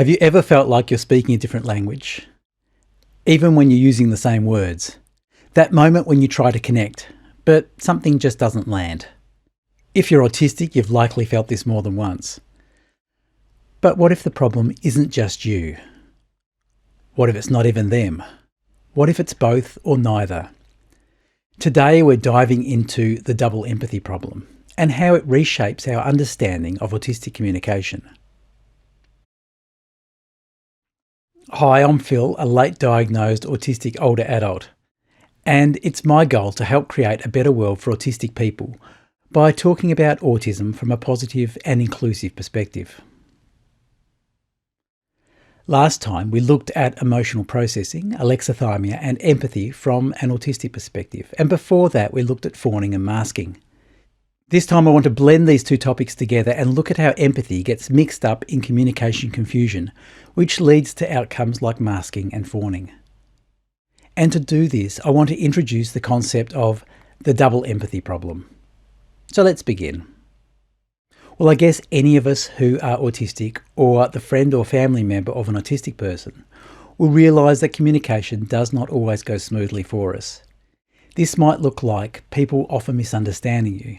Have you ever felt like you're speaking a different language? Even when you're using the same words. That moment when you try to connect, but something just doesn't land. If you're autistic, you've likely felt this more than once. But what if the problem isn't just you? What if it's not even them? What if it's both or neither? Today we're diving into the double empathy problem and how it reshapes our understanding of autistic communication. Hi, I'm Phil, a late diagnosed autistic older adult, and it's my goal to help create a better world for autistic people by talking about autism from a positive and inclusive perspective. Last time we looked at emotional processing, alexithymia and empathy from an autistic perspective, and before that we looked at fawning and masking. This time I want to blend these two topics together and look at how empathy gets mixed up in communication confusion, which leads to outcomes like masking and fawning. And to do this, I want to introduce the concept of the double empathy problem. So let's begin. Well, I guess any of us who are autistic or the friend or family member of an autistic person will realise that communication does not always go smoothly for us. This might look like people often misunderstanding you,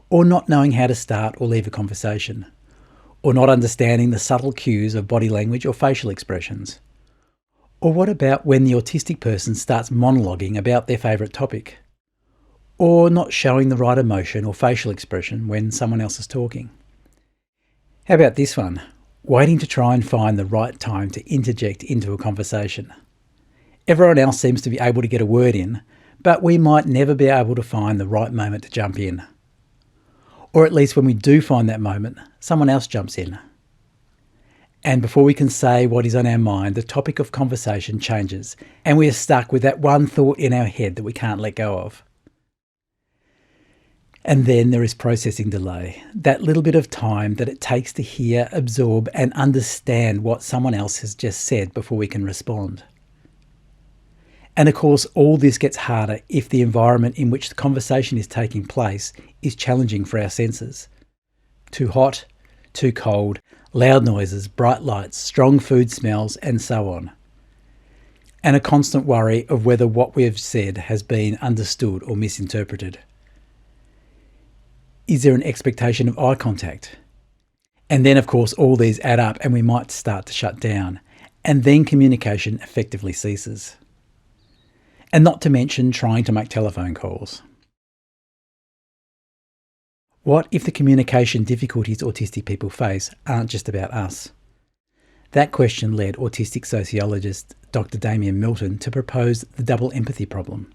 or not knowing how to start or leave a conversation, or not understanding the subtle cues of body language or facial expressions. Or what about when the autistic person starts monologuing about their favourite topic, or not showing the right emotion or facial expression when someone else is talking? How about this one? Waiting to try and find the right time to interject into a conversation. Everyone else seems to be able to get a word in, but we might never be able to find the right moment to jump in. Or at least when we do find that moment, someone else jumps in. And before we can say what is on our mind, the topic of conversation changes and we are stuck with that one thought in our head that we can't let go of. And then there is processing delay, that little bit of time that it takes to hear, absorb and understand what someone else has just said before we can respond. And of course, all this gets harder if the environment in which the conversation is taking place is challenging for our senses. Too hot, too cold, loud noises, bright lights, strong food smells, and so on. And a constant worry of whether what we have said has been understood or misinterpreted. Is there an expectation of eye contact? And then, of course, all these add up and we might start to shut down, and then communication effectively ceases. And not to mention trying to make telephone calls. What if the communication difficulties autistic people face aren't just about us? That question led autistic sociologist Dr. Damian Milton to propose the double empathy problem.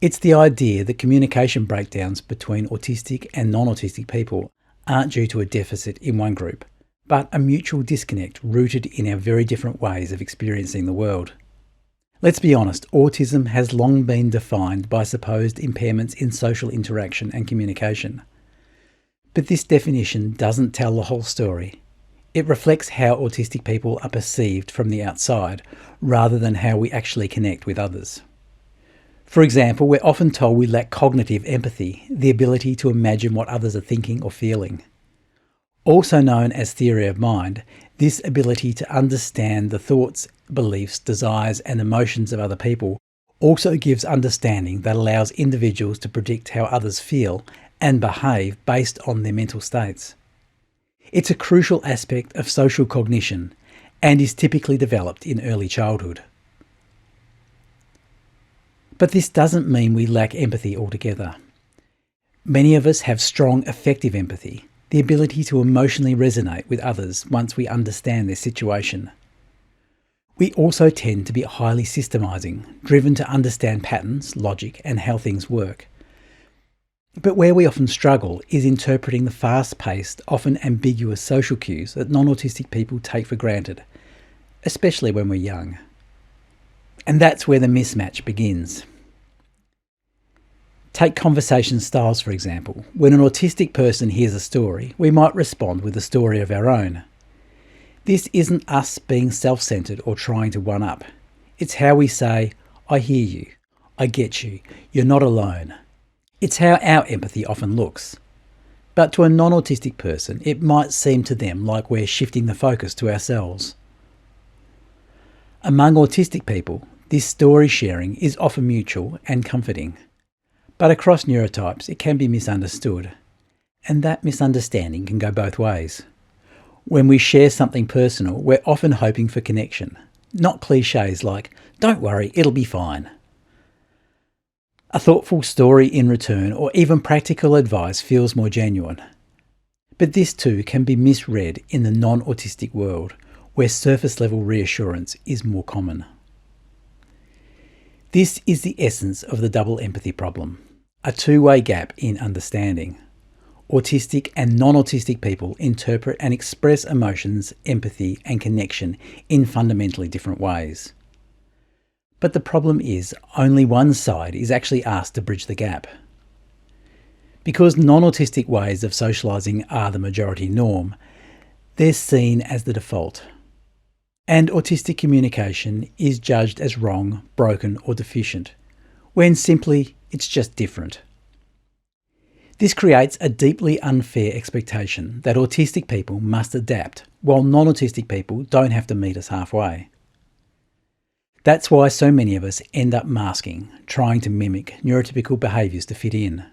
It's the idea that communication breakdowns between autistic and non-autistic people aren't due to a deficit in one group, but a mutual disconnect rooted in our very different ways of experiencing the world. Let's be honest, autism has long been defined by supposed impairments in social interaction and communication. But this definition doesn't tell the whole story. It reflects how autistic people are perceived from the outside, rather than how we actually connect with others. For example, we're often told we lack cognitive empathy, the ability to imagine what others are thinking or feeling. Also known as theory of mind, this ability to understand the thoughts, beliefs, desires and emotions of other people also gives understanding that allows individuals to predict how others feel and behave based on their mental states. It's a crucial aspect of social cognition and is typically developed in early childhood. But this doesn't mean we lack empathy altogether. Many of us have strong affective empathy, the ability to emotionally resonate with others once we understand their situation. We also tend to be highly systemising, driven to understand patterns, logic, and how things work. But where we often struggle is interpreting the fast-paced, often ambiguous social cues that non-autistic people take for granted, especially when we're young. And that's where the mismatch begins. Take conversation styles, for example. When an autistic person hears a story, we might respond with a story of our own. This isn't us being self-centered or trying to one-up. It's how we say, I hear you, I get you, you're not alone. It's how our empathy often looks. But to a non-autistic person, it might seem to them like we're shifting the focus to ourselves. Among autistic people, this story sharing is often mutual and comforting. But across neurotypes, it can be misunderstood. And that misunderstanding can go both ways. When we share something personal, we're often hoping for connection, not cliches like, "Don't worry, it'll be fine." A thoughtful story in return, or even practical advice, feels more genuine. But this too can be misread in the non-autistic world, where surface-level reassurance is more common. This is the essence of the double empathy problem, a two-way gap in understanding. Autistic and non-autistic people interpret and express emotions, empathy, and connection in fundamentally different ways. But the problem is, only one side is actually asked to bridge the gap. Because non-autistic ways of socialising are the majority norm, they're seen as the default. And autistic communication is judged as wrong, broken, or deficient, when simply it's just different. This creates a deeply unfair expectation that autistic people must adapt, while non-autistic people don't have to meet us halfway. That's why so many of us end up masking, trying to mimic neurotypical behaviours to fit in.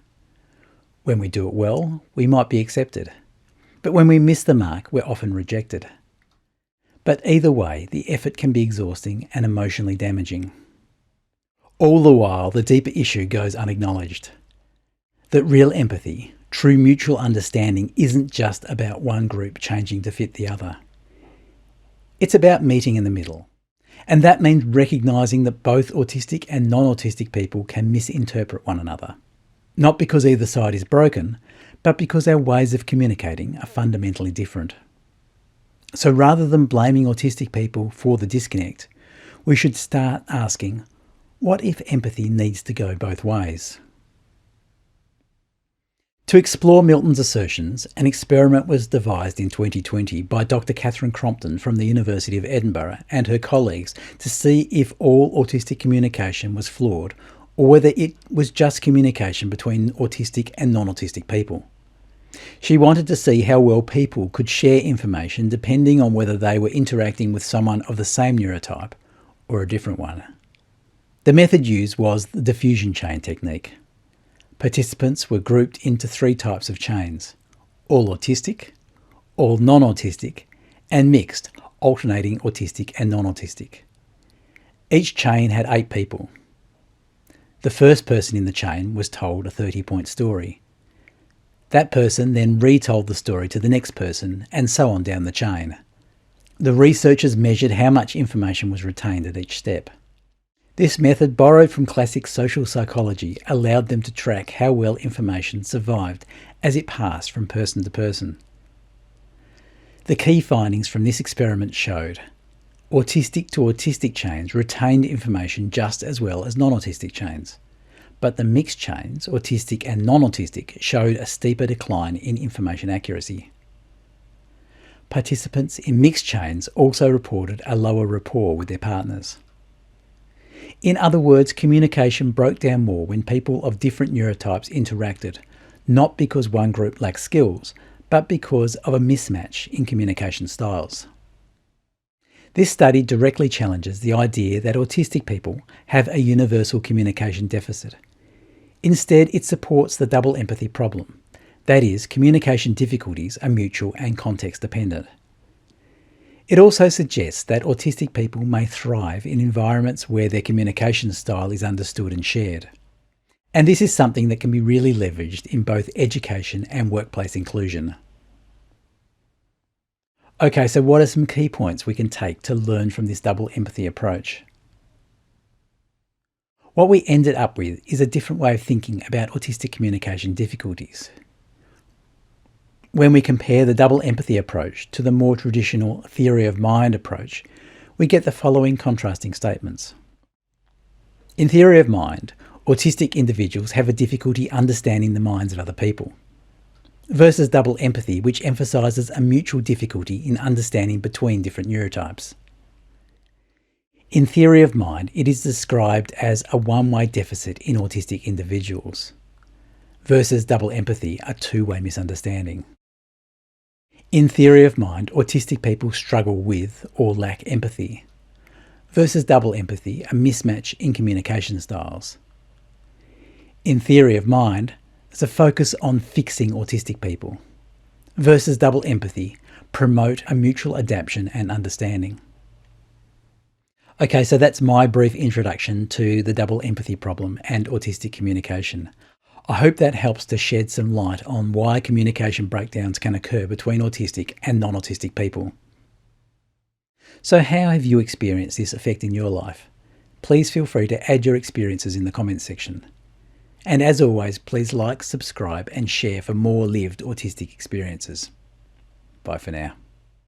When we do it well, we might be accepted. But when we miss the mark, we're often rejected. But either way, the effort can be exhausting and emotionally damaging. All the while, the deeper issue goes unacknowledged. That real empathy, true mutual understanding, isn't just about one group changing to fit the other. It's about meeting in the middle. And that means recognising that both autistic and non-autistic people can misinterpret one another. Not because either side is broken, but because our ways of communicating are fundamentally different. So rather than blaming autistic people for the disconnect, we should start asking, what if empathy needs to go both ways? To explore Milton's assertions, an experiment was devised in 2020 by Dr. Catherine Crompton from the University of Edinburgh and her colleagues to see if all autistic communication was flawed or whether it was just communication between autistic and non-autistic people. She wanted to see how well people could share information depending on whether they were interacting with someone of the same neurotype or a different one. The method used was the diffusion chain technique. Participants were grouped into 3 types of chains: all autistic, all non-autistic, and mixed, alternating autistic and non-autistic. Each chain had 8 people. The first person in the chain was told a 30-point story. That person then retold the story to the next person, and so on down the chain. The researchers measured how much information was retained at each step. This method, borrowed from classic social psychology, allowed them to track how well information survived as it passed from person to person. The key findings from this experiment showed autistic to autistic chains retained information just as well as non-autistic chains, but the mixed chains, autistic and non-autistic, showed a steeper decline in information accuracy. Participants in mixed chains also reported a lower rapport with their partners. In other words, communication broke down more when people of different neurotypes interacted, not because one group lacked skills, but because of a mismatch in communication styles. This study directly challenges the idea that autistic people have a universal communication deficit. Instead, it supports the double empathy problem. That is, communication difficulties are mutual and context dependent. It also suggests that autistic people may thrive in environments where their communication style is understood and shared. And this is something that can be really leveraged in both education and workplace inclusion. Okay, so what are some key points we can take to learn from this double empathy approach? What we ended up with is a different way of thinking about autistic communication difficulties. When we compare the double empathy approach to the more traditional theory of mind approach, we get the following contrasting statements. In theory of mind, autistic individuals have a difficulty understanding the minds of other people, versus double empathy, which emphasises a mutual difficulty in understanding between different neurotypes. In theory of mind, it is described as a one-way deficit in autistic individuals, versus double empathy, a two-way misunderstanding. In theory of mind, autistic people struggle with or lack empathy, versus double empathy, a mismatch in communication styles. In theory of mind, there's a focus on fixing autistic people, versus double empathy, promote a mutual adaptation and understanding. Okay, so that's my brief introduction to the double empathy problem and autistic communication. I hope that helps to shed some light on why communication breakdowns can occur between autistic and non-autistic people. So how have you experienced this affecting your life? Please feel free to add your experiences in the comments section. And as always, please like, subscribe and share for more lived autistic experiences. Bye for now.